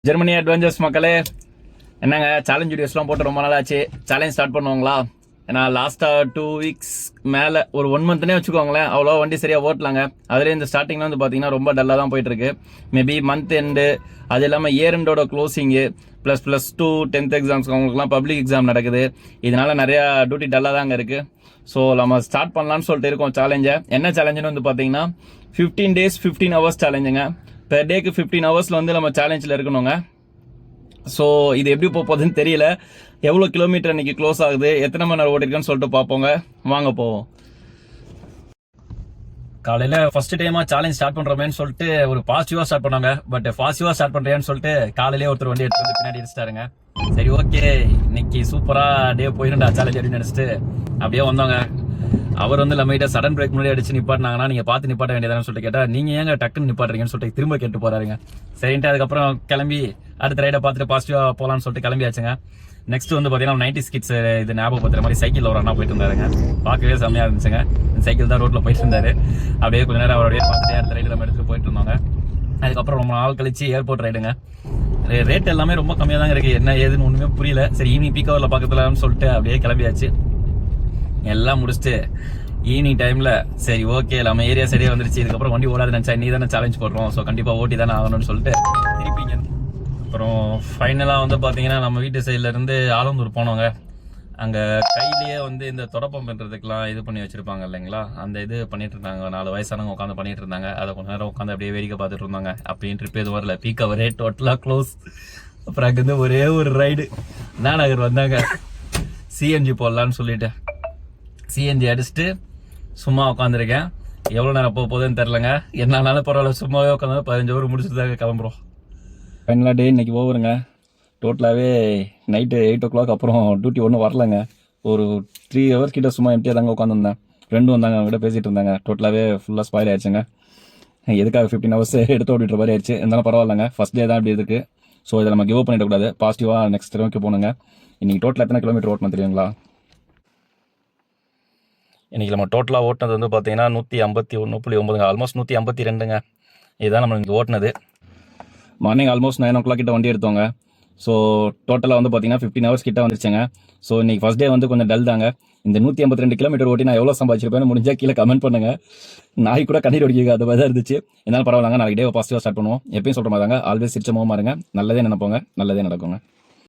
Germany adventures மக்களே, என்னங்க challenge வீடியோஸ்லாம் போட்டு ரொம்ப நாள் ஆச்சு. சேலஞ்ச் ஸ்டார்ட் பண்ணுவாங்களா? ஏன்னா லாஸ்ட்டாக 2 வீக்ஸ் மேலே ஒரு 1 மந்த்னே வச்சுக்கோங்களேன், அவ்வளோ வண்டி சரியாக ஓட்டலாங்க. அதுலேயே இந்த ஸ்டார்டிங்கில் வந்து பார்த்தீங்கன்னா ரொம்ப டல்லாக தான் போயிட்டுருக்கு. மேபி மந்த் எண்டு, அது இல்லாமல் இயர் எண்டோட க்ளோசிங்கு ++2 10th எக்ஸாம்ஸ் அவங்களுக்குலாம் பப்ளிக் எக்ஸாம் நடக்குது. இதனால் நிறையா டியூட்டி டல்லாக தாங்க இருக்குது. ஸோ நம்ம ஸ்டார்ட் பண்ணலான்னு சொல்லிட்டு இருக்கோம் சேலஞ்சை. என்ன சேலஞ்சுன்னு வந்து பார்த்தீங்கன்னா 15 days 15 hours சேலஞ்சுங்க. பெர் டேக்கு 15 ஹவர்ஸில் வந்து நம்ம சேலஞ்சில் இருக்கணுங்க. ஸோ இது எப்படி போகுதுன்னு தெரியல. எவ்வளோ கிலோமீட்டர் அன்றைக்கி க்ளோஸ் ஆகுது, எத்தனை மணி நேரம் ஓடிருக்குன்னு சொல்லிட்டு பார்ப்போங்க. வாங்க போவோம். காலையில் ஃபஸ்ட்டு டைமாக சேலஞ்ச் ஸ்டார்ட் பண்ணுறோமேன்னு சொல்லிட்டு ஒரு பாசிட்டிவாக ஸ்டார்ட் பண்ணாங்க. பட் பாசிட்டிவாக ஸ்டார்ட் பண்ணுறேன்னு சொல்லிட்டு காலையிலே ஒருத்தர் வண்டி எடுத்து வந்து பின்னாடி அடிச்சிட்டாருங்க. சரி ஓகே, இன்னைக்கு சூப்பராக டே போயிருந்தா சேலஞ்ச் அப்படின்னு நினச்சிட்டு அப்படியே வந்தோங்க. அவர் வந்து நம்மகிட்ட சடன் பிரேக் முன்னாடி அடிச்சு நிப்பாட்டினாங்கன்னா நீங்கள் பார்த்து நிப்பாட்ட வேண்டியதானு சொல்லிட்டு கேட்டால் நீங்கள் ஏங்க டக்குன்னு நிப்பாட்டுறீங்கன்னு சொல்லிட்டு திரும்ப கேட்டு போறாருங்க. சரின்ட்டு அதுக்கப்புறம் கிளம்பி அடுத்த ரைடை பார்த்துட்டு பாசிட்டிவாக போகலான்னு சொல்லிட்டு கிளம்பியாச்சுங்க. நெக்ஸ்ட் வந்து பார்த்தீங்கன்னா 90s கிட்ஸ் இது ஞாபகப்படுத்துற மாதிரி சைக்கிள் ஒரு அண்ணா போயிட்டு இருந்தாருங்க. பார்க்கவே செம்மையாக இருந்துச்சுங்க. சைக்கிள் தான் ரோட்டில் போயிட்டு இருந்தாரு. அப்படியே கொஞ்ச நேரம் அவருடைய பார்த்துட்டு அடுத்த ரைடு நம்ம எடுத்துகிட்டு போயிட்டு இருந்தாங்க. அதுக்கப்புறம் ரொம்ப நாள் கழிச்சு ஏர்போர்ட் ரைடுங்க. ரேட் எல்லாமே ரொம்ப கம்மியாக தாங்க இருக்குது. என்ன ஏதுன்னு ஒன்றுமே புரியல. சரி ஈவினிங் பீக் ஹவரில் பார்க்கலாம்னு சொல்லிட்டு அப்படியே கிளம்பியாச்சு. எல்லாம் முடிச்சுட்டு ஈவினிங் டைமில் சரி ஓகே நம்ம ஏரியா சரியாக வந்துருச்சு, இதுக்கப்புறம் வண்டி ஓடாது நினச்சா நீ தானே சேலஞ்ச் போடுறோம், ஸோ கண்டிப்பாக ஓட்டி தானே ஆகணும்னு சொல்லிட்டு திருப்பிங்க. அப்புறம் ஃபைனலாக வந்து பார்த்தீங்கன்னா நம்ம வீட்டு சைட்லேருந்து ஆலந்தூர் போனோங்க. அங்கே கையிலேயே வந்து இந்த தொடப்பம் பண்ணுறதுக்கெலாம் இது பண்ணி வச்சுருப்பாங்க இல்லைங்களா, அந்த இது பண்ணிட்டு இருந்தாங்க. 4 வயசானவங்க உட்காந்து பண்ணிட்டு இருந்தாங்க. அதை கொஞ்ச நேரம் உட்காந்து அப்படியே வேடிக்கை பார்த்துட்டு இருந்தாங்க. அப்படின்னு ட்ரிப் எதுவும் வரல, பீக் அவரே டோட்டலாக க்ளோஸ். அப்புறம் அங்கேருந்து ஒரே ஒரு ரைடு நகர் வந்தாங்க. சிஎன்ஜி போடலான்னு சொல்லிட்டு சிஎன்ஜி அடிச்சுட்டு சும்மா உட்காந்துருக்கேன். எவ்வளோ நேரம் போக போகுதுன்னு தெரிலங்க. என்னாலும் பரவாயில்ல, சும்மாவே உட்காந்து 15 ஹவர் முடிச்சுட்டு தாங்க கிளம்புறோம். ஃபைனலாக டே இன்னைக்கு ஓவருங்க. டோட்டலாகவே நைட்டு 8 o'clock அப்புறம் டியூட்டி ஒன்றும் வரலங்க. ஒரு 3 hours கிட்ட சும்மா எம்டியாக தாங்க உட்காந்துருந்தேன். ஃப்ரெண்டும் வந்தாங்க, அவங்ககிட்ட பேசிகிட்டு இருந்தாங்க. டோட்டலாகவே ஃபுல்லாக ஸ்பாயில் ஆயிடுச்சுங்க. எதுக்காக 15 hours எடுத்து ஓடிட்டு மாதிரி ஆயிடுச்சு. இருந்தாலும் பரவாயில்லைங்க, ஃபஸ்ட் டே தான் அப்படி இருக்குது. ஸோ இதை நம்ம கிவ் பண்ணிடக்கூடாது, பாசிட்டிவாக நெக்ஸ்ட் நோக்கி போகணுங்க. இன்றைக்கி டோட்டலாக எத்தனை கிலோமீட்டர் ஓட்டணும் தெரியுங்களா? இன்றைக்கி நம்ம டோட்டலாக ஓட்டினது வந்து பார்த்தீங்கன்னா 151.9, ஆல்மோஸ்ட் 152ங்க. இதுதான் நம்ம இங்கே ஓட்டினது. மார்னிங் ஆல்மோஸ்ட் 9 o'clock கிட்ட வண்டி எடுத்தோங்க. ஸோ டோட்டலாக வந்து பார்த்தீங்கன்னா 15 hours கிட்ட வந்துருச்சுங்க. ஸோ இன்றைக்கி ஃபஸ்ட் டே வந்து கொஞ்சம் டல் தாங்க. இந்த 152 கிலோமீட்டர் ஓட்டி நான் எவ்வளோ சம்பாதிச்சிருப்பேன்னு முடிஞ்சால் கீழே கமெண்ட் பண்ணுங்கள். நாய் கூட கண்ணீர் ஒடிக்க அது மாதிரி தான் இருந்துச்சு. என்னால் பரவாயில்லாங்க, நாளைக்கு டே பாசிட்டிவாக ஸ்டார்ட் பண்ணுவோம். எப்பயும் சொல்கிற மாதிரி தாங்க, ஆல்வேஸ் சிரிச்ச முகமாக இருங்க, நல்லதே நினைப்போங்க, நல்லதே நடக்குங்க.